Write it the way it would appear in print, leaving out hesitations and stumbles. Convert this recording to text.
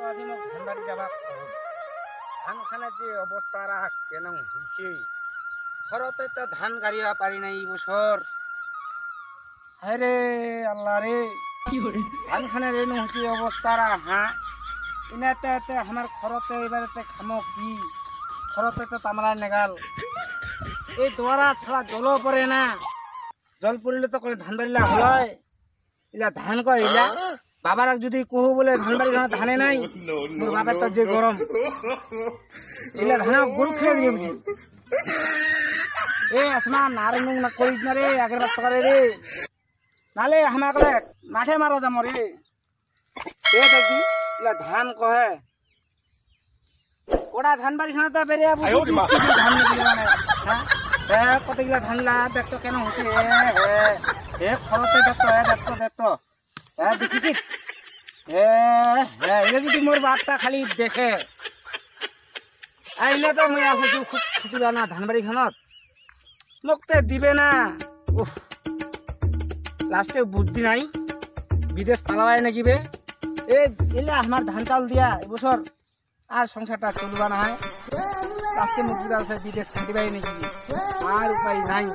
আজি মোক ধান বাড়ি যাবা ধান খানে যে অবস্থা রাখ কেন হয়েছে ঘরতে তো ধান গাড়িয়া পারি নাই বছর আরে আল্লাহ রে ধান খানে রে হচ্ছে অবস্থা রা হ্যাঁ ইনাতে আমার ঘরতে এবারে খামো কি ঘরতে তো তামলা নেগাল এই দোয়ারা ছাড়া জলও পড়ে না জল পড়লে তো করে ধান বাড়িলা হলয় ইলা ধান কয় ইলা বাবার যদি কহু বলে ধান বাড়ি ধানে নাই মোর বাবার তো যে গরম ইলা ধান গরু খেয়ে দিয়ে বুঝি এ আসমান নারে নুং না করিস না রে আগের বার করে রে নালে আমাকে মাঠে মারা যাম রে এ দেখি ইলা ধান কহে ওটা ধান বাড়ি খানা তো বেরিয়ে বুঝি ধান নিবি মানে হ্যাঁ কতগুলা ধান লা দেখতো কেন হচ্ছে এ খরতে দেখতো হ্যাঁ দেখিছি এলে যদি মোর বাপটা খালি দেখে আইলে তো মই আছে খুব খুঁটিবা না ধান বাড়ি খানত মোক তে দিবে না উফ লাস্টে বুদ্ধি নাই বিদেশ পালাবাই নাকিবে এলে আমার ধান চাল দিয়া এবছর আর সংসারটা চলবা না হয় লাস্টে মুখ বিদেশ খাটিবাই নাকি আর উপায় নাই